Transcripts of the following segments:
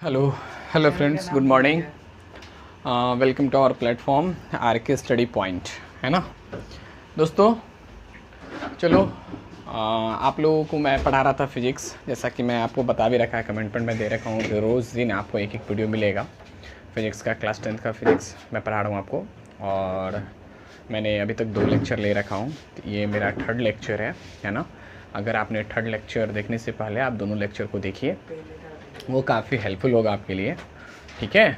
Hello friends, good morning. Welcome to our platform RK study point, है ना दोस्तों। चलो आप लोगों को मैं पढ़ा रहा था फिज़िक्स, जैसा कि मैं आपको बता भी रखा है, कमेंटमेंट में दे रखा हूँ कि रोज़ दिन आपको एक वीडियो मिलेगा फिज़िक्स का। क्लास 10th का फिज़िक्स मैं पढ़ा रहा हूँ आपको, और मैंने अभी तक 2 लेक्चर ले रखा हूँ। ये मेरा 3rd लेक्चर है ना। अगर आपने 3rd लेक्चर देखने से पहले आप दोनों लेक्चर को देखिए, वो काफ़ी हेल्पफुल होगा आपके लिए, ठीक है।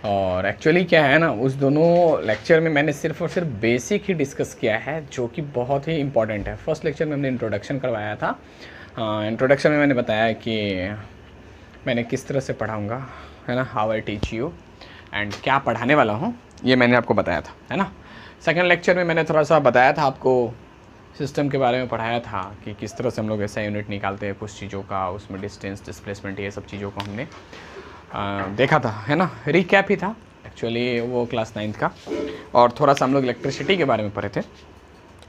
और एक्चुअली क्या है ना, उस दोनों लेक्चर में मैंने सिर्फ और सिर्फ बेसिक ही डिस्कस किया है, जो कि बहुत ही इंपॉर्टेंट है। फर्स्ट लेक्चर में हमने इंट्रोडक्शन करवाया था। इंट्रोडक्शन में मैंने बताया कि मैंने किस तरह से पढ़ाऊँगा, है ना, how I teach you and क्या पढ़ाने वाला हूँ, ये मैंने आपको बताया था, है ना। सेकेंड लेक्चर में मैंने थोड़ा सा बताया था आपको, सिस्टम के बारे में पढ़ाया था कि किस तरह से हम लोग ऐसा यूनिट निकालते हैं कुछ चीज़ों का, उसमें डिस्टेंस, डिस्प्लेसमेंट, ये सब चीज़ों को हमने देखा था, है ना। रिकैप ही था एक्चुअली वो क्लास 9th का। और थोड़ा सा हम लोग इलेक्ट्रिसिटी के बारे में पढ़े थे।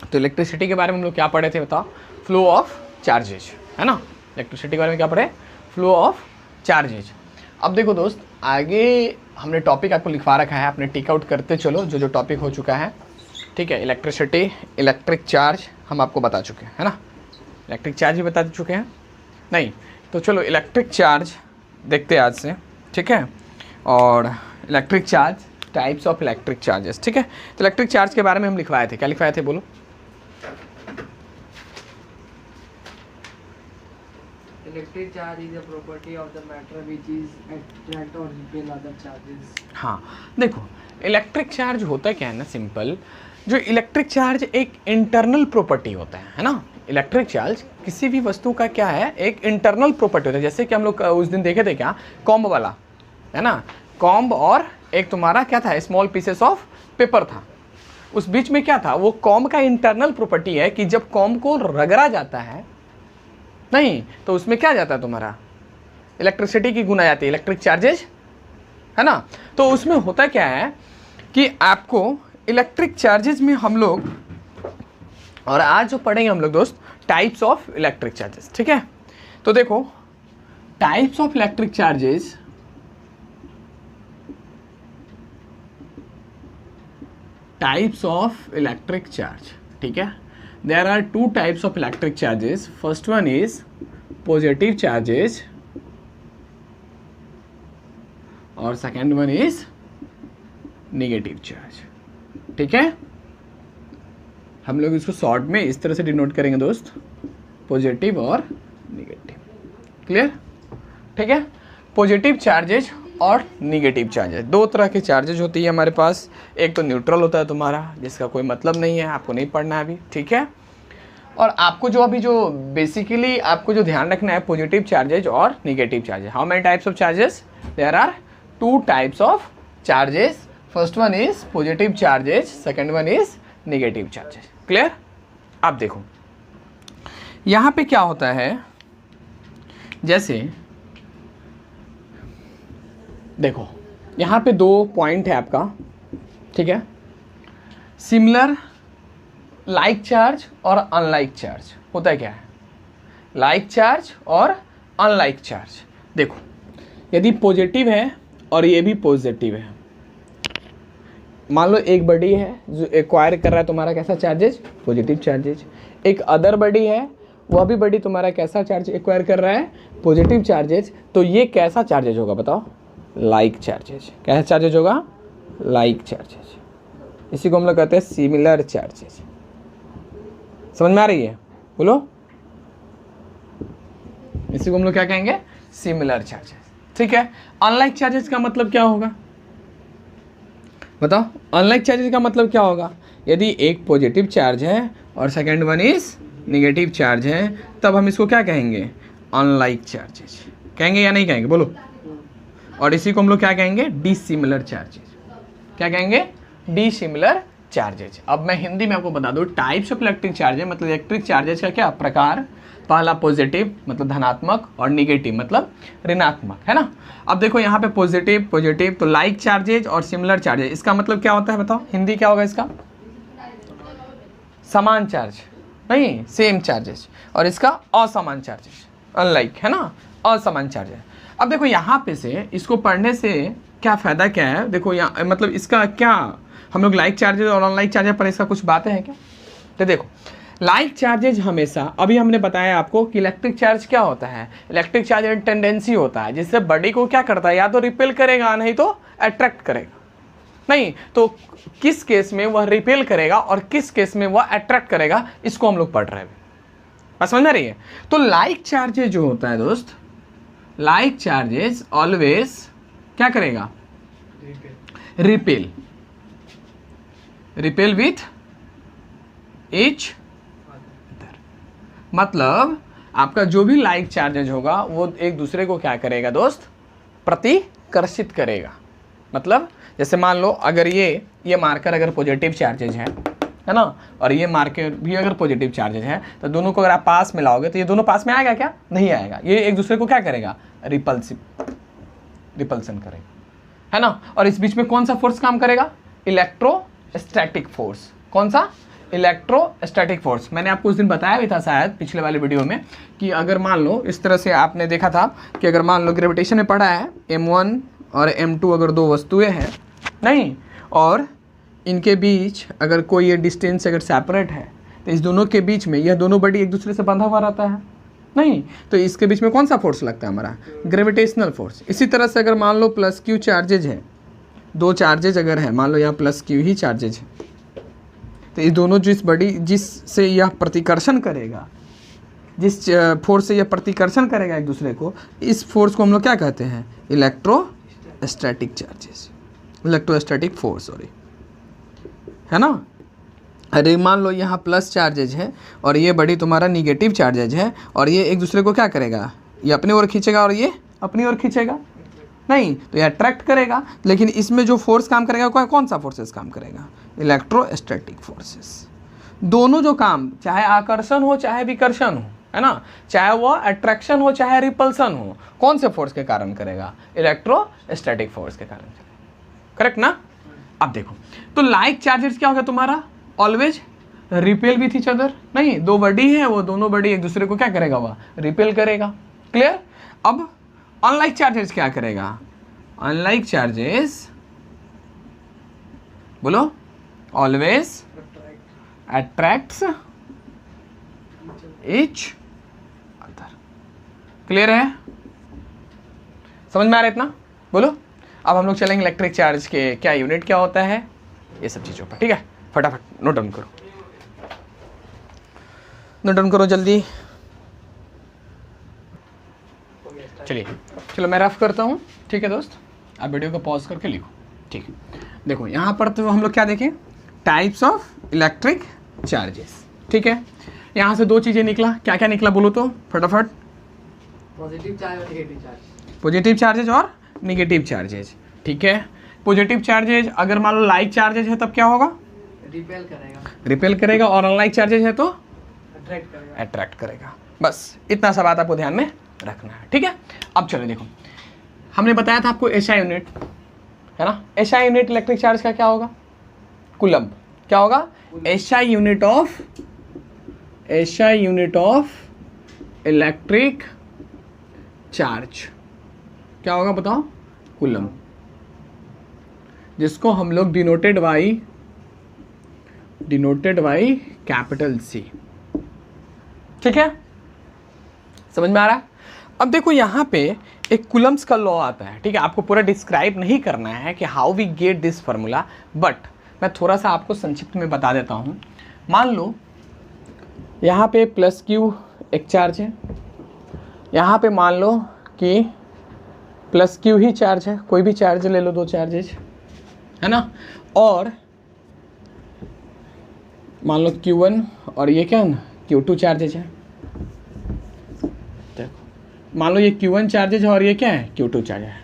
तो इलेक्ट्रिसिटी के बारे में हम लोग क्या पढ़े थे बताओ? फ्लो ऑफ चार्जेज, है ना। इलेक्ट्रिसिटी के बारे में क्या पढ़े? Flow of charges. अब देखो दोस्त, आगे हमने टॉपिक आपको लिखवा रखा है, आपने टिक आउट करते चलो जो जो टॉपिक हो चुका है, ठीक है। इलेक्ट्रिसिटी, इलेक्ट्रिक चार्ज हम आपको बता चुके हैं, है ना। इलेक्ट्रिक चार्ज ही बता चुके हैं नहीं, तो चलो इलेक्ट्रिक चार्ज देखते हैं आज से, ठीक है। और electric charge, types of electric charges, ठीक है। तो इलेक्ट्रिक चार्ज के बारे में हम लिखवाए थे, क्या लिखवाए थे बोलो? Electric charge is a property of the matter which is attract or repel other charges. हाँ देखो, इलेक्ट्रिक चार्ज होता क्या है ना, सिंपल। जो इलेक्ट्रिक चार्ज एक इंटरनल प्रॉपर्टी होता है ना। इलेक्ट्रिक चार्ज किसी भी वस्तु का क्या है, एक इंटरनल प्रॉपर्टी होता है। जैसे कि हम लोग उस दिन देखे थे क्या, कॉम्ब वाला, है ना। कॉम्ब और एक तुम्हारा क्या था, स्मॉल पीसेस ऑफ पेपर था। उस बीच में क्या था, वो कॉम्ब का इंटरनल प्रॉपर्टी है कि जब कॉम्ब को रगड़ा जाता है नहीं, तो उसमें क्या जाता है तुम्हारा, इलेक्ट्रिसिटी की गुना जाती है, इलेक्ट्रिक चार्जेज, है ना। तो उसमें होता क्या है कि आपको इलेक्ट्रिक चार्जेस में हम लोग, और आज जो पढ़ेंगे हम लोग दोस्त, टाइप्स ऑफ इलेक्ट्रिक चार्जेस, ठीक है। तो देखो, types of electric charges, types of electric charge, ठीक है। There are 2 types of electric charges. First one is positive charges और second one is negative charge, ठीक है। हम लोग इसको शॉर्ट में इस तरह से डिनोट करेंगे दोस्त, पॉजिटिव और निगेटिव, क्लियर, ठीक है। पॉजिटिव चार्जेज और निगेटिव चार्जेज, 2 तरह के चार्जेज होती है हमारे पास। एक तो न्यूट्रल होता है तुम्हारा, जिसका कोई मतलब नहीं है, आपको नहीं पढ़ना है अभी, ठीक है। और आपको जो अभी जो बेसिकली आपको जो ध्यान रखना है, पॉजिटिव चार्जेज और negative charges. How many types of charges? There are 2 types of charges. First one is positive charges, second one is negative charges, clear. अब देखो यहाँ पे क्या होता है, जैसे देखो यहाँ पे 2 पॉइंट है आपका, ठीक है। सिमिलर, लाइक चार्ज और अनलाइक चार्ज। होता है क्या है, लाइक चार्ज और अनलाइक चार्ज। देखो, यदि पॉजिटिव है और ये भी पॉजिटिव है, मान लो एक बॉडी है जो एक्वायर कर रहा है तुम्हारा कैसा चार्जेज, पॉजिटिव चार्जेज। एक अदर बॉडी है, वह भी बॉडी तुम्हारा कैसा चार्ज एक्वायर कर रहा है, पॉजिटिव चार्जेज। तो ये कैसा चार्जेज होगा बताओ? Like charges. कैसा चार्जेज होगा? Like charges. इसी को हम लोग कहते हैं सिमिलर चार्जेज। समझ में आ रही है? बोलो, इसी को हम लोग क्या कहेंगे? सिमिलर चार्जेस, ठीक है। अनलाइक चार्जेस का मतलब क्या होगा बताओ? अनलाइक चार्जेस का मतलब क्या होगा? यदि एक पॉजिटिव चार्ज है और second one is negative charge है, तब हम इसको क्या कहेंगे? अनलाइक चार्जेस कहेंगे या नहीं कहेंगे? बोलो। और इसी को हम लोग क्या कहेंगे? Dissimilar charges. क्या कहेंगे? Dissimilar charges. अब मैं हिंदी में आपको बता दूं, टाइप्स ऑफ इलेक्ट्रिक चार्जेज मतलब इलेक्ट्रिक चार्जेज का क्या प्रकार, पहला पॉजिटिव मतलब धनात्मक और निगेटिव मतलब ऋणात्मक, है ना। अब देखो यहाँ पे पॉजिटिव पॉजिटिव, तो लाइक चार्जेज और सिमिलर चार्जेज, इसका मतलब क्या होता है बताओ? हिंदी क्या होगा इसका? समान चार्ज, नहीं सेम चार्जेस। और इसका असमान चार्जेस, अनलाइक, है ना, असमान चार्जेस। अब देखो यहाँ पे से इसको पढ़ने से क्या फ़ायदा क्या है, देखो यहाँ मतलब इसका क्या, हम लोग लाइक चार्जेज और अनलाइक चार्जेज पर इसका कुछ बातें हैं क्या। तो देखो लाइक चार्जेज हमेशा, अभी हमने बताया आपको कि इलेक्ट्रिक चार्ज क्या होता है, इलेक्ट्रिक चार्ज टेंडेंसी होता है जिससे बॉडी को क्या करता है, या तो रिपेल करेगा नहीं तो अट्रैक्ट करेगा। नहीं तो किस केस में वह रिपेल करेगा और किस केस में वह अट्रैक्ट करेगा, इसको हम लोग पढ़ रहे हैं। बस समझ में रही है। तो लाइक चार्जेज जो होता है दोस्त, लाइक चार्जेज ऑलवेज क्या करेगा, रिपेल, रिपेल विथ एच, मतलब आपका जो भी लाइक चार्जेज होगा वो एक दूसरे को क्या करेगा दोस्त, प्रतिकर्षित करेगा। मतलब जैसे मान लो अगर ये मार्कर अगर पॉजिटिव चार्जेज है ना, और ये मार्कर भी अगर पॉजिटिव चार्जेज है, तो दोनों को अगर आप पास में लाओगे तो ये दोनों पास में आएगा क्या, नहीं आएगा। ये एक दूसरे को क्या करेगा, रिपल्सन करेगा, है ना। और इस बीच में कौन सा फोर्स काम करेगा, इलेक्ट्रोस्टैटिक फोर्स। कौन सा, इलेक्ट्रोस्टैटिक फोर्स। मैंने आपको उस दिन बताया भी था शायद पिछले वाले वीडियो में कि अगर मान लो इस तरह से आपने देखा था कि अगर मान लो ग्रेविटेशन में पढ़ा है M1 और M2 अगर दो वस्तुएं हैं नहीं, और इनके बीच अगर कोई ये डिस्टेंस अगर सेपरेट है तो इस दोनों के बीच में यह दोनों बॉडी एक दूसरे से बंधा हुआ रहता है नहीं, तो इसके बीच में कौन सा फोर्स लगता है हमारा, ग्रेविटेशनल फोर्स। इसी तरह से अगर मान लो प्लस क्यू चार्जेज है, दो चार्जेज अगर है, मान लो यहाँ प्लस क्यू ही चार्जेज है, तो इस दोनों जिस बॉडी जिससे यह प्रतिकर्षण करेगा, जिस फोर्स से यह प्रतिकर्षण करेगा एक दूसरे को, इस फोर्स को हम लोग क्या कहते हैं, electrostatic charges, electrostatic force, sorry, है ना। अरे मान लो यहाँ प्लस चार्जेज है और ये बॉडी तुम्हारा निगेटिव चार्जेज है, और ये एक दूसरे को क्या करेगा, ये अपनी ओर खींचेगा और ये अपनी ओर खींचेगा नहीं, तो ये अट्रैक्ट करेगा। लेकिन इसमें जो फोर्स काम करेगा कौन सा फोर्सेस काम करेगा, इलेक्ट्रोस्टैटिक फोर्सेस। दोनों जो काम, चाहे आकर्षण हो चाहे विकर्षण हो, है ना, चाहे वो अट्रैक्शन हो चाहे रिपल्सन हो, कौन से फोर्स के कारण करेगा, इलेक्ट्रोस्टैटिक फोर्स के कारण करेगा। करेक्ट ना। अब देखो तो लाइक चार्जेस क्या होगा तुम्हारा, always repel with each other. नहीं, दो बॉडी है, वो दोनों बॉडी एक दूसरे को क्या करेगा, वह रिपेल करेगा। क्लियर। अब अनलाइक चार्जेस क्या करेगा, अनलाइक चार्जेस बोलो, always attracts each other. Clear है, समझ में आ रहा है इतना, बोलो। अब हम लोग चलेंगे इलेक्ट्रिक चार्ज के क्या यूनिट क्या होता है, ये सब चीज़ों पर। ठीक है, फटाफट नोट डाउन करो, नोट डाउन करो जल्दी। चलिए, चलो मैं रफ करता हूँ। ठीक है दोस्त, आप वीडियो को पॉज करके लिखो। ठीक है, देखो यहाँ पर तो हम लोग क्या देखें, टाइप्स ऑफ इलेक्ट्रिक चार्जेस। ठीक है, यहाँ से दो चीज़ें निकला, क्या क्या निकला बोलो तो फटाफट। पॉजिटिव चार्ज और नेगेटिव चार्ज। पॉजिटिव चार्जेज और निगेटिव चार्जेज। ठीक है, पॉजिटिव चार्जेज अगर मान लो लाइक चार्जेज है तब क्या होगा, रिपेल करेगा, रिपेल करेगा, और अनलाइक चार्जेज है तो अट्रैक्ट करेगा, अट्रैक्ट करेगा। बस इतना सा बात आपको ध्यान में रखना है। ठीक है, अब चलो देखो, हमने बताया था आपको एसआई यूनिट, है ना। एसआई यूनिट इलेक्ट्रिक चार्ज का क्या होगा, कूलम्ब। क्या होगा, SI unit of electric charge क्या होगा बताओ, कूलम्ब, जिसको हम लोग डिनोटेड बाई कैपिटल सी। ठीक है, समझ में आ रहा है। अब देखो यहाँ पे एक कूलम्ब्स का लॉ आता है। ठीक है, आपको पूरा डिस्क्राइब नहीं करना है कि how we get this formula, but मैं थोड़ा सा आपको संक्षिप्त में बता देता हूँ। मान लो यहाँ पे प्लस क्यू एक चार्ज है, यहाँ पे मान लो कि प्लस क्यू ही चार्ज है, कोई भी चार्ज ले लो, दो चार्जेज, है ना। और मान लो Q1 और ये क्या है ना, Q2 चार्जेज है। देखो मान लो ये Q1 चार्जेज है और ये क्या है, Q2 चार्ज है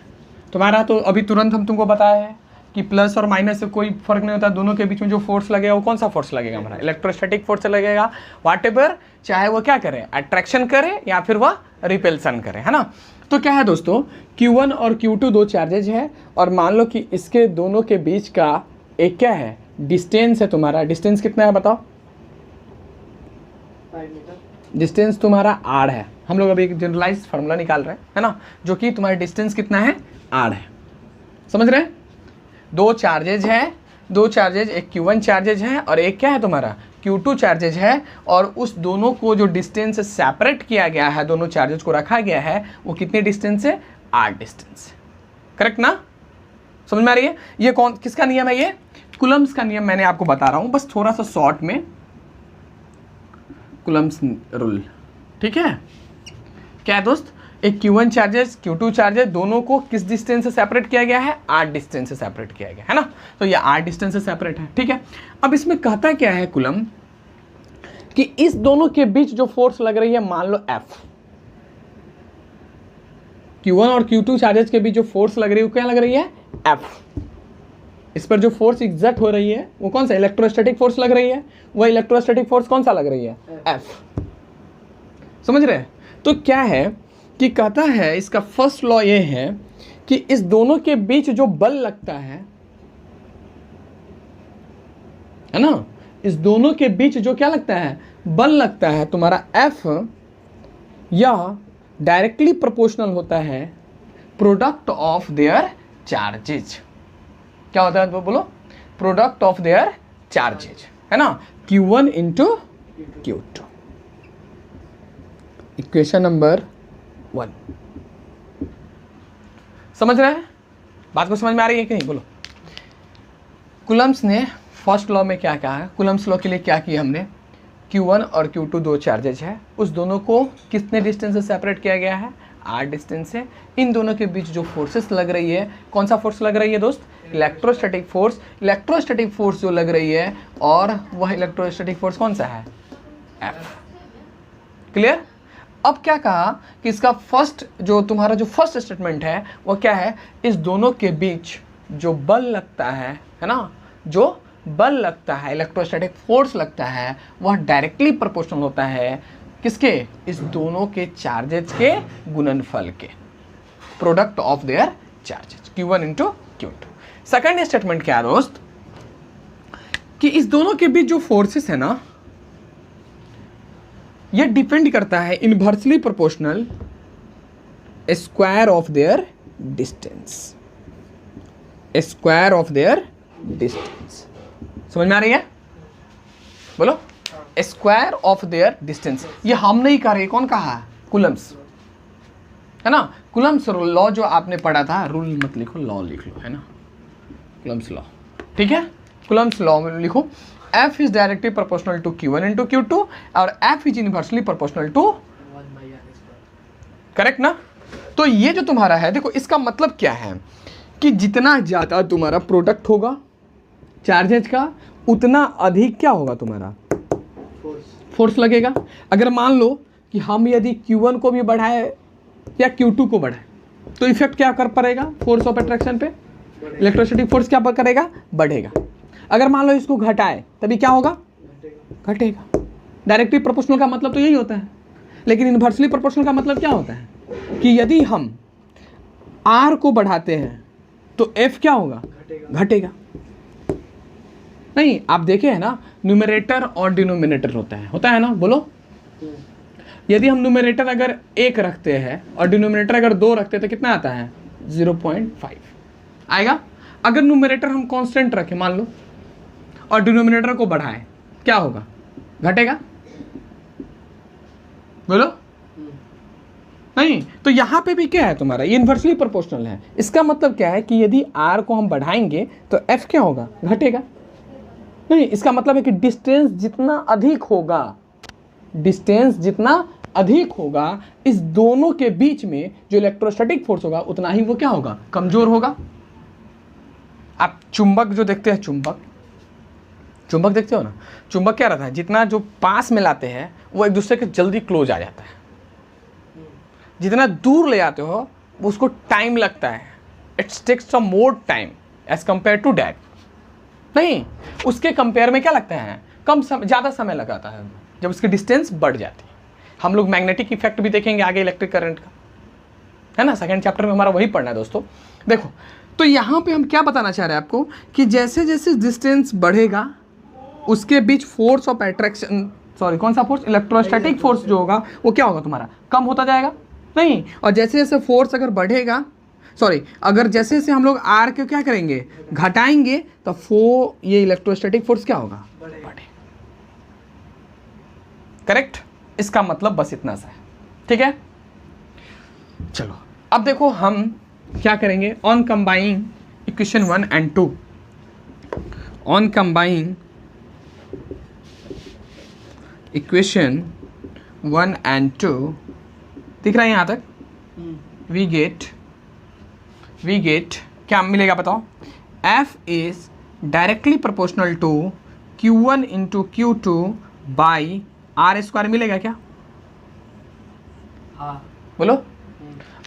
तुम्हारा। तो अभी तुरंत हम तुमको बताया है कि प्लस और माइनस से कोई फर्क नहीं होता, दोनों के बीच में जो फोर्स लगेगा वो कौन सा फोर्स लगेगा, हमारा इलेक्ट्रोस्टैटिक फोर्स लगेगा। व्हाटएवर, चाहे वो क्या करे, अट्रैक्शन करे या फिर वह रिपेल्सन करे, है ना। तो क्या है दोस्तों, Q1 और Q2 दो चार्जेज है, और मान लो कि इसके दोनों के बीच का एक क्या है, डिस्टेंस है तुम्हारा। डिस्टेंस कितना है बताओ, डिस्टेंस तुम्हारा आर है, हम लोग अभी एक जनरलाइज फार्मूला निकाल रहे हैं, है ना, जो कि तुम्हारा डिस्टेंस कितना है, आर है, समझ रहे हैं। दो चार्जेज है, दो चार्जेज, एक Q1 चार्जेज है और एक क्या है तुम्हारा Q2 चार्जेज है, और उस दोनों को जो डिस्टेंस से सेपरेट किया गया है, दोनों चार्जेज को रखा गया है, वो कितने डिस्टेंस है, आर डिस्टेंस, करेक्ट ना, समझ में आ रही है। ये कौन किसका नियम है, ये कूलम्ब्स का नियम मैंने आपको बता रहा हूं, बस थोड़ा सा शॉर्ट में, कूलम्ब्स रूल, ठीक है। क्या है दोस्त, एक Q1 चार्जेस Q2 चार्जेस दोनों को किस डिस्टेंस से सेपरेट किया गया है, r डिस्टेंस से सेपरेट किया गया है ना, तो ये r डिस्टेंस से सेपरेट है, ठीक है। अब इसमें कहता क्या है कूलम्ब कि इस दोनों के बीच जो फोर्स लग रही है, मान लो F, Q1 और Q2 चार्जेस के बीच जो फोर्स लग रही है वो क्या लग रही है, F। इस पर जो फोर्स एग्जर्ट हो रही है वो कौन सा, इलेक्ट्रोस्टैटिक फोर्स लग रही है, वो इलेक्ट्रोस्टैटिक फोर्स कौन सा लग रही है, F, समझ रहे हैं। तो क्या है कि कहता है, इसका फर्स्ट लॉ ये है कि इस दोनों के बीच जो बल लगता है ना, इस दोनों के बीच जो क्या लगता है, बल लगता है तुम्हारा F, या डायरेक्टली प्रोपोर्शनल होता है प्रोडक्ट ऑफ देयर चार्जेज। क्या होता है वो बोलो, प्रोडक्ट ऑफ देयर चार्जेज, है ना, Q1 into Q2। Equation number 1, समझ रहे हैं, बात को समझ में आ रही है कि नहीं, बोलो। कूलम्ब्स ने फर्स्ट लॉ में क्या कहा है, कूलम्ब्स लॉ के लिए क्या किया हमने, Q1 और Q2 दो चार्जेज है, उस दोनों को कितने डिस्टेंस से सेपरेट किया गया है, r डिस्टेंस से। इन दोनों के बीच जो फोर्सेस लग रही है, कौन सा फोर्स लग रही है दोस्त, इलेक्ट्रोस्टैटिक फोर्स। इलेक्ट्रोस्टैटिक फोर्स जो लग रही है, और वह इलेक्ट्रोस्टैटिक फोर्स कौन सा है, F, क्लियर। अब क्या कहा कि इसका फर्स्ट जो तुम्हारा जो फर्स्ट स्टेटमेंट है वो क्या है, इस दोनों के बीच जो बल लगता है ना, जो बल लगता है, इलेक्ट्रोस्टैटिक फोर्स लगता है, वह डायरेक्टली प्रोपोर्शनल होता है किसके, इस दोनों के चार्जेज के गुणनफल के, product of their charges, Q1 into Q2। Second statement क्या है दोस्त, कि इस दोनों के बीच जो फोर्सेस है ना, यह डिपेंड करता है inversely proportional square of their distance, square of their distance, समझ में आ रही है, बोलो, स्क्वायर ऑफ देयर डिस्टेंस। ये हम नहीं कह रहे, कौन कहा है, कूलम्ब्स, है ना। कूलम्ब्स लॉ जो आपने पढ़ा था, रूल मत लिखो, लॉ लिख लो, है ना, कूलम्ब्स लॉ, ठीक है। कूलम्ब्स लॉ में लिखो, F is directly proportional to Q1 into Q2 और F is inversely proportional to 1/r², correct ना। तो ये जो तुम्हारा है, देखो इसका मतलब क्या है कि जितना ज़्यादा तुम्हारा प्रोडक्ट होगा चार्जेज का, उतना अधिक क्या होगा तुम्हारा, फोर्स लगेगा। अगर मान लो कि हम यदि Q1 को भी बढ़ाए या Q2 को बढ़ाए, तो इफेक्ट क्या कर पड़ेगा, फोर्स ऑफ अट्रैक्शन पे, इलेक्ट्रोस्टैटिक फोर्स क्या करेगा, बढ़ेगा। अगर मान लो इसको घटाए, तभी क्या होगा, घटेगा। डायरेक्टली प्रोपोर्शनल का मतलब तो यही होता है, लेकिन इनवर्सली प्रोपोर्शनल का मतलब क्या होता है कि यदि हम R को बढ़ाते हैं तो F क्या होगा, घटेगा। नहीं, आप देखे हैं ना, न्यूमरेटर और डिनोमिनेटर होता है ना, बोलो। यदि हम न्यूमरेटर अगर 1 रखते हैं और डिनोमिनेटर अगर 2 रखते हैं तो कितना आता है, 0.5 आएगा। अगर न्यूमरेटर हम कांस्टेंट रखें मान लो और डिनोमिनेटर को बढ़ाएं, क्या होगा, घटेगा, बोलो। नहीं, तो यहां पे भी क्या है तुम्हारा, ये इनवर्सली प्रोपोर्शनल है। इसका मतलब क्या है कि यदि R को हम बढ़ाएंगे तो F क्या होगा, घटेगा। नहीं, इसका मतलब है कि डिस्टेंस जितना अधिक होगा, डिस्टेंस जितना अधिक होगा, इस दोनों के बीच में जो इलेक्ट्रोस्टैटिक फोर्स होगा उतना ही वो क्या होगा, कमजोर होगा। आप चुंबक जो देखते हैं, चुंबक देखते हो ना, चुंबक क्या रहता है, जितना जो पास में लाते हैं वो एक दूसरे के जल्दी क्लोज आ जाता है, जितना दूर ले आते हो उसको टाइम लगता है, it's takes some more time as compare to that. नहीं, उसके कंपेयर में क्या लगता है, कम समय, ज़्यादा समय लगाता है जब उसकी डिस्टेंस बढ़ जाती है। हम लोग मैग्नेटिक इफेक्ट भी देखेंगे आगे इलेक्ट्रिक करंट का, है ना, सेकंड चैप्टर में हमारा वही पढ़ना है दोस्तों। देखो, तो यहाँ पे हम क्या बताना चाह रहे हैं आपको कि जैसे जैसे डिस्टेंस बढ़ेगा उसके बीच फोर्स ऑफ अट्रैक्शन, सॉरी कौन सा फोर्स, इलेक्ट्रोस्टैटिक फोर्स जो होगा वो क्या होगा तुम्हारा, कम होता जाएगा नहीं। और जैसे जैसे फोर्स अगर बढ़ेगा, सॉरी अगर जैसे जैसे हम लोग आर के क्या करेंगे, घटाएंगे, तो ये इलेक्ट्रोस्टैटिक फोर्स क्या होगा, बढ़े। करेक्ट, इसका मतलब बस इतना सा है, ठीक है। चलो अब देखो हम क्या करेंगे, on combining equation 1 and 2, on combining equation 1 and 2, दिख रहा है यहाँ तक, वी गेट क्या मिलेगा बताओ, F is directly proportional to Q1 into Q2 by r square, मिलेगा क्या, हाँ बोलो।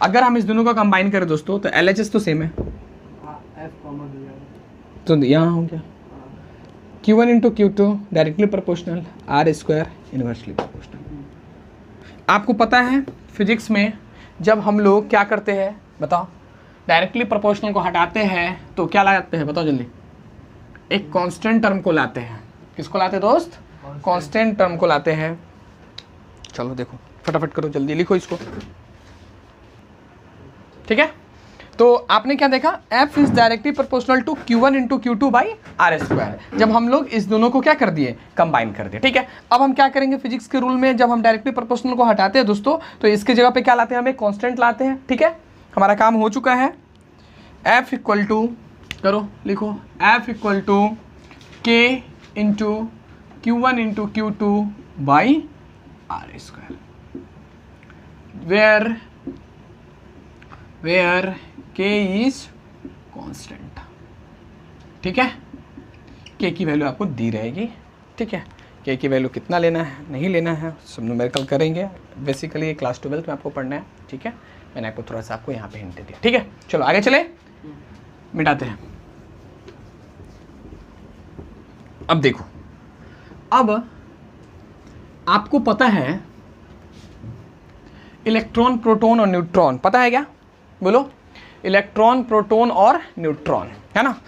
अगर हम इस दोनों का कंबाइन करें दोस्तों तो LHS तो सेम है, F कॉमन हो जाएगा, तो यहाँ हो गया Q1 into Q2 directly proportional, r square inversely proportional. आपको पता है फिजिक्स में जब हम लोग क्या करते हैं बताओ, डायरेक्टली प्रोपोर्शनल को हटाते हैं तो क्या लाते हैं बताओ जल्दी, एक कांस्टेंट टर्म को लाते हैं। किसको लाते हैं दोस्त, कांस्टेंट टर्म को लाते हैं। चलो देखो फटाफट करो, जल्दी लिखो इसको, ठीक है। तो आपने क्या देखा, F is directly proportional to Q1 into Q2 by r square, जब हम लोग इस दोनों को क्या कर दिए, कंबाइन कर दिए, ठीक है। अब हम क्या करेंगे फिजिक्स के रूल में, जब हम डायरेक्टली प्रोपोर्शनल को हटाते हैं दोस्तों तो इसके जगह पे क्या लाते हैं, हमें कांस्टेंट लाते हैं, ठीक है। हमारा काम हो चुका है, F इक्वल टू करो लिखो, F equal to K into Q1 into Q2 by r square, where K is constant, ठीक है। K की वैल्यू आपको दी रहेगी, ठीक है। K की वैल्यू कितना लेना है नहीं लेना है सब न्यूमेरिकल करेंगे, बेसिकली ये क्लास 12 में आपको पढ़ना है, ठीक है। मैंने आपको थोड़ा सा आपको यहाँ पे हिंट दे दिया, ठीक है। चलो आगे चले, मिटाते हैं। अब देखो, अब आपको पता है इलेक्ट्रॉन प्रोटॉन और न्यूट्रॉन, पता है क्या, बोलो, इलेक्ट्रॉन प्रोटॉन और न्यूट्रॉन, है ना।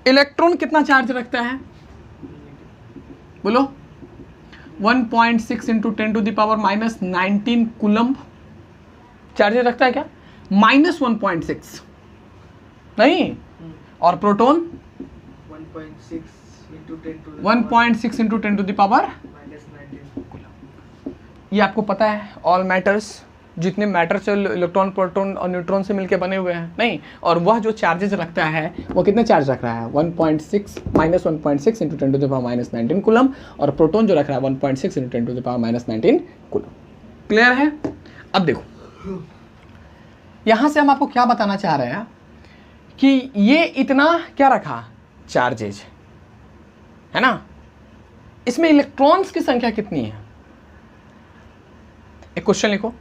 इलेक्ट्रॉन कितना चार्ज रखता है बोलो, 1.6 into 10 to the power minus 19 coulomb charge रखता है क्या, -1.6 नहीं, और proton 1.6 into 10 to the power -19 coulomb. ये आपको पता है, ऑल मैटर्स, जितने मैटर्स इलेक्ट्रॉन प्रोटॉन और न्यूट्रॉन से मिलकर बने हुए हैं, नहीं, और वह जो चार्जेस रखता है वो कितने चार्ज रख रहा है, 1.6 -1.6 into 10 to the power -19 coulomb, और प्रोटॉन जो रख रहा है 1.6 into 10 to the power -19 coulomb. Clear है। अब देखो यहाँ से हम आपको क्या बताना चाह रहे हैं कि ये इतना क्या रखा, चार्जेज, है ना। इसमें इलेक्ट्रॉन्स की संख्या कितनी है, एक क्वेश्चन लिखो,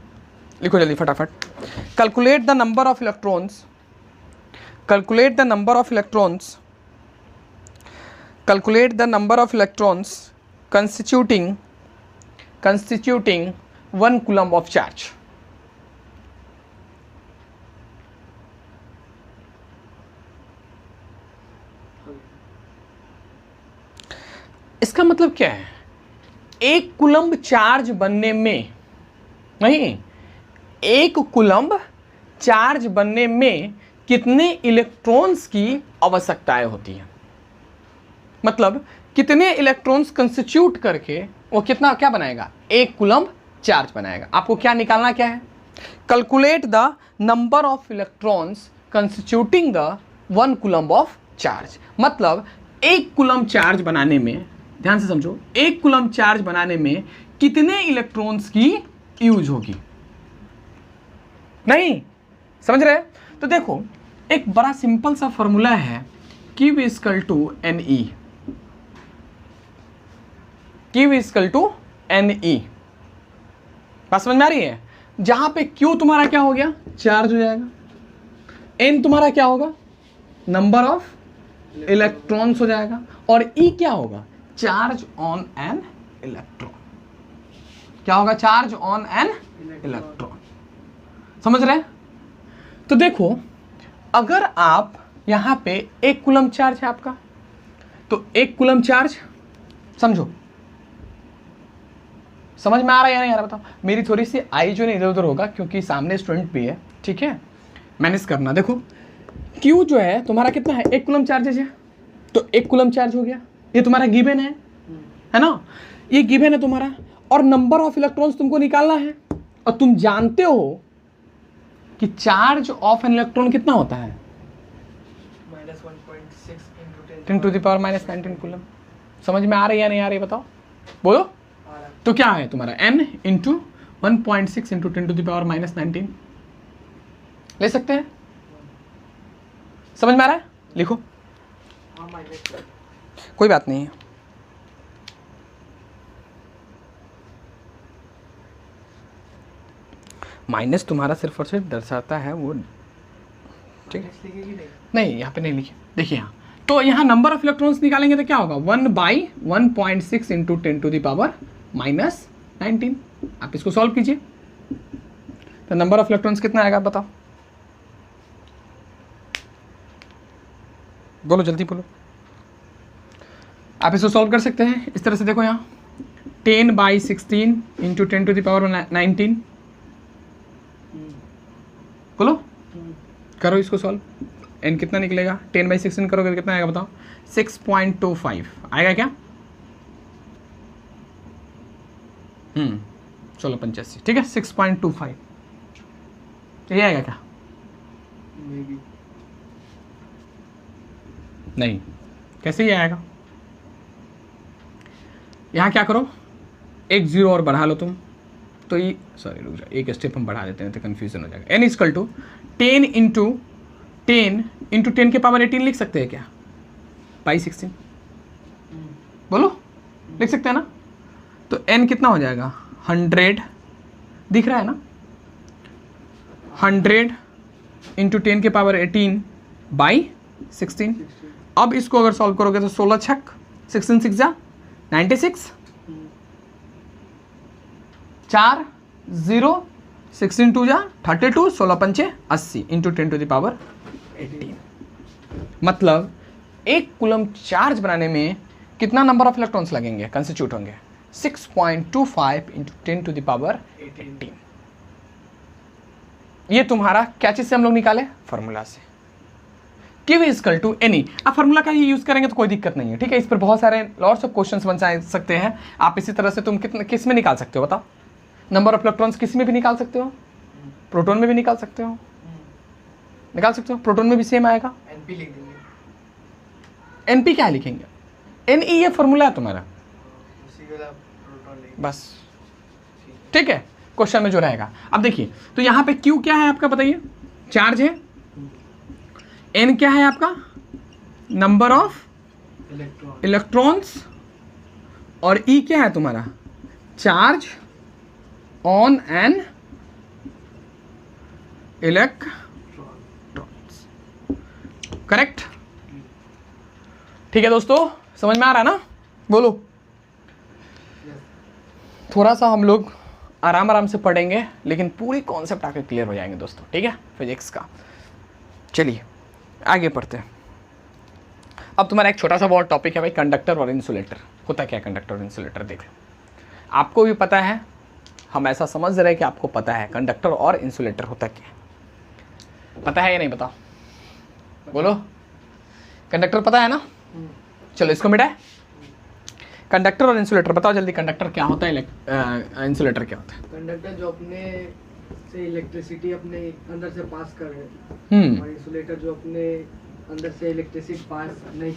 लिखो जल्दी फटाफट। Calculate the number of electrons, calculate the number of electrons, calculate the number of electrons constituting 1 coulomb of charge. इसका मतलब क्या है, 1 कूलम्ब चार्ज बनने में, नहीं, 1 कूलम्ब चार्ज बनने में कितने इलेक्ट्रॉन्स की आवश्यकताएं होती हैं, मतलब कितने इलेक्ट्रॉन्स कंस्टिट्यूट करके वो कितना क्या बनाएगा, 1 कूलम्ब चार्ज बनाएगा। आपको क्या निकालना क्या है, calculate the number of electrons constituting the 1 coulomb of charge, मतलब 1 कूलम्ब चार्ज बनाने में, ध्यान से समझो, 1 कूलम्ब चार्ज बनाने में कितने इलेक्ट्रॉन्स की यूज होगी, नहीं समझ रहे। तो देखो एक बड़ा सिंपल सा फॉर्मूला है, Q equal to NE, Q equal to NE, बात समझ में आ रही है। जहां पे Q तुम्हारा क्या हो गया, चार्ज हो जाएगा, N तुम्हारा क्या होगा, नंबर ऑफ इलेक्ट्रॉन्स हो जाएगा, और E क्या होगा, चार्ज ऑन एन इलेक्ट्रॉन, क्या होगा, चार्ज ऑन एन इलेक्ट्रॉन। समझ रहे हैं। तो देखो अगर आप यहां पे 1 कूलम्ब चार्ज है आपका, तो 1 कूलम्ब चार्ज समझो, समझ में आ रहा है या नहीं आ रहा बताओ? मेरी थोड़ी सी आई जो है इधर उधर होगा क्योंकि सामने स्टूडेंट भी है, ठीक है, मैनेज करना। देखो Q जो है तुम्हारा कितना है, 1 कूलम चार्जेज है, तो 1 कूलम चार्ज हो गया, ये तुम्हारा गिवन है ना, ये गिवन है तुम्हारा, और नंबर ऑफ इलेक्ट्रॉन्स तुमको निकालना है, और तुम जानते हो कि चार्ज ऑफ एन इलेक्ट्रॉन कितना होता है, -1.6 10 टू द पावर -19 कूलम। समझ में आ रही है या नहीं आ रही बताओ, बोलो। तो क्या है तुम्हारा n into 1.6 into 10 to the power -19 ले सकते हैं, समझ में आ रहा है? लिखो, हाँ माइनस कोई बात नहीं है। माइनस तुम्हारा सिर्फ और सिर्फ दर्शाता है वो, ठीक है, लिखेगी नहीं। नहीं यहाँ पे नहीं लिखे, देखिए यहाँ, तो यहाँ नंबर ऑफ इलेक्ट्रॉन्स निकालेंगे तो क्या होगा, 1/1.6 इंटू 10 टू द पावर -19। आप इसको सॉल्व कीजिए, तो नंबर ऑफ इलेक्ट्रॉन्स कितना आएगा बताओ, बोलो जल्दी बोलो। आप इसको सॉल्व कर सकते हैं इस तरह से, देखो यहाँ 10/16 इंटू 10 टू द पावर 19, बोलो करो इसको सॉल्व, n कितना निकलेगा, 10/16 करोगे तो कितना आएगा बताओ, 6.25 आएगा क्या, 1685, ठीक है, 6.25 ये आएगा क्या, Maybe। नहीं, कैसे ये आएगा, यहाँ क्या करो, एक जीरो और बढ़ा लो तुम, तो ये सॉरी रुक जाओ, एक स्टेप हम बढ़ा देते हैं तो कन्फ्यूजन हो जाएगा। n इक्वल टू 10 इंटू 10 के पावर 18 लिख सकते हैं क्या, बाई 16, बोलो लिख सकते हैं ना, तो n कितना हो जाएगा, 100 दिख रहा है ना, 100 इंटू 10 के पावर 18 बाई 16। अब इसको अगर सॉल्व करोगे तो 16 छक 16 6 जा 96, 4 0 16 2 जा 32, 16 पंचे 80 इंटू 10 टू द पावर 18। मतलब 1 कूलम चार्ज बनाने में कितना नंबर ऑफ इलेक्ट्रॉन्स लगेंगे, कंस्टिट्यूट होंगे, 6.25 इंटू 10 टू द पावर 18। ये तुम्हारा क्या चीज से हम लोग निकाले, फार्मूला से, Q इक्वल टू एनी। आप फार्मूला का ही यूज करेंगे तो कोई दिक्कत नहीं है, ठीक है, इस पर बहुत सारे लॉट्स ऑफ क्वेश्चंस बन सकते हैं। आप इसी तरह से तुम किस में निकाल सकते हो बताओ, नंबर ऑफ इलेक्ट्रॉन्स किस में भी निकाल सकते हो, प्रोटॉन में भी निकाल सकते हो, निकाल सकते हो, प्रोटॉन में भी सेम आएगा, NP लिख देंगे, NP क्या लिखेंगे, Ne ये फार्मूला है तुम्हारा, उसी के बाद प्रोटॉन लेंगे बस, ठीक है, क्वेश्चन में जो रहेगा। अब देखिए, तो यहाँ पे Q क्या है आपका बताइए, चार्ज है, N क्या है आपका, नंबर ऑफ इलेक्ट्रॉन्स, और E क्या है तुम्हारा, charge on an electrons, correct, ठीक है दोस्तों, समझ में आ रहा है ना, बोलो। थोड़ा सा हम लोग आराम आराम से पढ़ेंगे लेकिन पूरी कॉन्सेप्ट आके क्लियर हो जाएंगे दोस्तों, ठीक है, फिजिक्स का। चलिए आगे पढ़ते हैं। अब तुम्हारा एक छोटा सा बहुत टॉपिक है भाई, कंडक्टर और इंसुलेटर। होता क्या है कंडक्टर और इंसुलेटर, देख लो, आपको भी पता है, हम ऐसा समझ रहे हैं कि आपको पता है कंडक्टर और इंसुलेटर होता क्या है, पता है या नहीं बताओ, बोलो, कंडक्टर पता है ना, चलो इसको मिटाए, कंडक्टर और इंसुलेटर बताओ जल्दी, कंडक्टर क्या होता है, इंसुलेटर क्या होता है। कंडक्टर जो अपने से इलेक्ट्रिसिटी अपने अंदर से पास कर रहे हैं, और इंसुलेटर जो अपने अंदर से इलेक्ट्रिसिटी पास नहीं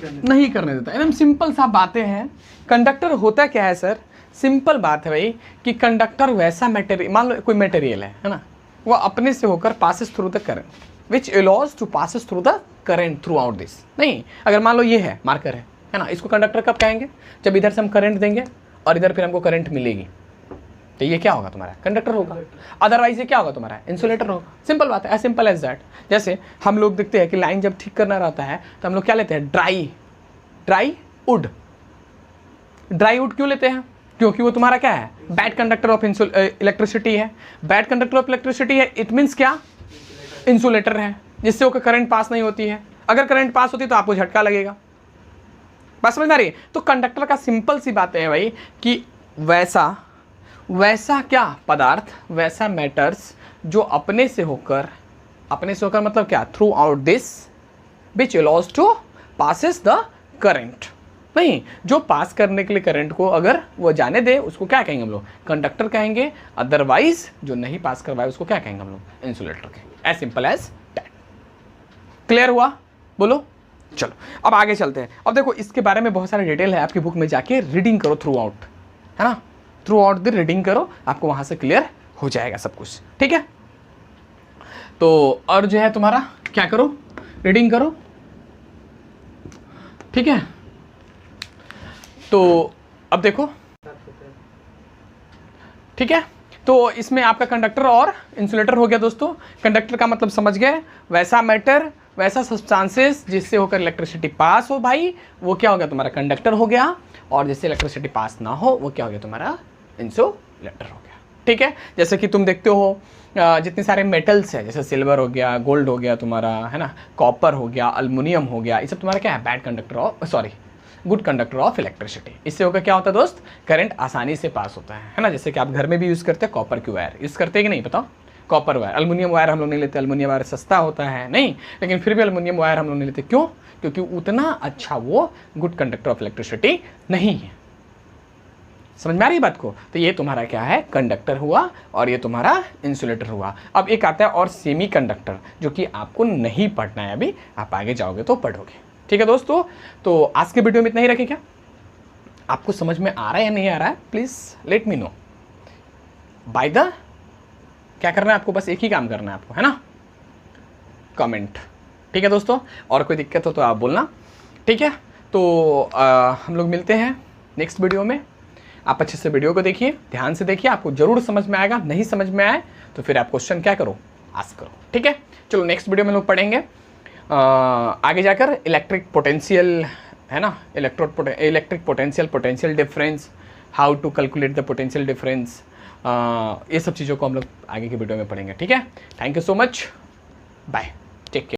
करने देता। एकदम सिंपल सा बातें हैं। कंडक्टर होता क्या है सर, सिंपल बात है भाई कि कंडक्टर वैसा मटेरियल, मान लो कोई मटेरियल है ना, वो अपने से होकर passes through the current which allows to passes through the current throughout this. नहीं, अगर मान लो ये है मार्कर है ना, इसको कंडक्टर कब कहेंगे, जब इधर से हम करंट देंगे और इधर फिर हमको करंट मिलेगी, तो ये क्या होगा तुम्हारा, कंडक्टर होगा। अदरवाइज ये क्या होगा तुम्हारा, इंसुलेटर होगा। सिंपल बात है, एज सिंपल एज दैट। जैसे हम लोग देखते हैं कि लाइन जब ठीक करना रहता है तो हम लोग क्या लेते हैं, ड्राई वुड। ड्राई वुड क्यों लेते हैं, क्योंकि वो तुम्हारा क्या है, बैड कंडक्टर ऑफ इलेक्ट्रिसिटी है। बैड कंडक्टर ऑफ इलेक्ट्रिसिटी है, इट मीन्स क्या, इंसुलेटर है, जिससे वो करंट पास नहीं होती है। अगर करंट पास होती है तो आपको झटका लगेगा। बात समझ में आ रही है। तो कंडक्टर का सिंपल सी बात है भाई कि वैसा वैसा क्या पदार्थ, वैसा मैटर्स जो अपने से होकर मतलब क्या, throughout this which allows to passes the current, नहीं जो पास करने के लिए करंट को अगर वो जाने दे उसको क्या कहेंगे हम लोग, कंडक्टर कहेंगे। अदरवाइज जो नहीं पास करवाए उसको क्या कहेंगे हम लोग, इंसुलेटर कहेंगे। As simple as that. Clear हुआ? बोलो। चलो अब आगे चलते हैं। अब देखो इसके बारे में बहुत सारे डिटेल है, आपकी बुक में जाके रीडिंग करो थ्रू आउट, है ना, थ्रू आउट द रीडिंग करो, आपको वहां से क्लियर हो जाएगा सब कुछ, ठीक है। तो और जो है तुम्हारा क्या करो, रीडिंग करो, ठीक है। तो अब देखो, ठीक है, तो इसमें आपका कंडक्टर और इंसुलेटर हो गया दोस्तों। कंडक्टर का मतलब समझ गए, वैसा मैटर, वैसा सब्सटेंसेस जिससे होकर इलेक्ट्रिसिटी पास हो भाई, वो क्या हो गया तुम्हारा कंडक्टर हो गया। और जिससे इलेक्ट्रिसिटी पास ना हो वो क्या हो गया तुम्हारा इंसुलेटर हो गया, ठीक है। जैसे कि तुम देखते हो जितने सारे मेटल्स हैं, जैसे सिल्वर हो गया, गोल्ड हो गया तुम्हारा, है ना, कॉपर हो गया, अल्युमिनियम हो गया, ये सब तुम्हारा क्या है, bad conductor of, sorry good conductor of electricity. इससे होकर क्या होता है दोस्त, करंट आसानी से पास होता है ना। जैसे कि आप घर में भी यूज़ करते हैं कॉपर की वायर, यूज़ करते हैं कि नहीं बताओ, कॉपर वायर। अल्युमिनियम वायर हम लोग नहीं लेते, अल्युमिनियम वायर सस्ता होता है नहीं, लेकिन फिर भी अल्युमिनियम वायर हम लोग नहीं लेते, क्यों, क्योंकि उतना अच्छा वो गुड कंडक्टर ऑफ इलेक्ट्रिसिटी नहीं है। समझ में आ रही बात को? तो ये तुम्हारा क्या है, कंडक्टर हुआ, और ये तुम्हारा इंसुलेटर हुआ। अब एक आता है और सेमी कंडक्टर, जो कि आपको नहीं पढ़ना है अभी, आप आगे जाओगे तो पढ़ोगे, ठीक है दोस्तों। तो आज के वीडियो में इतना ही रखें क्या, आपको समझ में आ रहा है या नहीं आ रहा है, please let me know by the, क्या करना है आपको, बस एक ही काम करना है आपको, है ना, कमेंट, ठीक है दोस्तों। और कोई दिक्कत हो तो आप बोलना, ठीक है। तो हम लोग मिलते हैं नेक्स्ट वीडियो में। आप अच्छे से वीडियो को देखिए, ध्यान से देखिए, आपको जरूर समझ में आएगा। नहीं समझ में आए तो फिर आप क्वेश्चन क्या करो, आस्क करो, ठीक है। चलो नेक्स्ट वीडियो में लोग पढ़ेंगे आगे जाकर इलेक्ट्रिक पोटेंशियल, है ना, electric potential difference, how to calculate the potential difference, ये सब चीज़ों को हम लोग आगे की वीडियो में पढ़ेंगे, ठीक है। Thank you so much, bye, take care.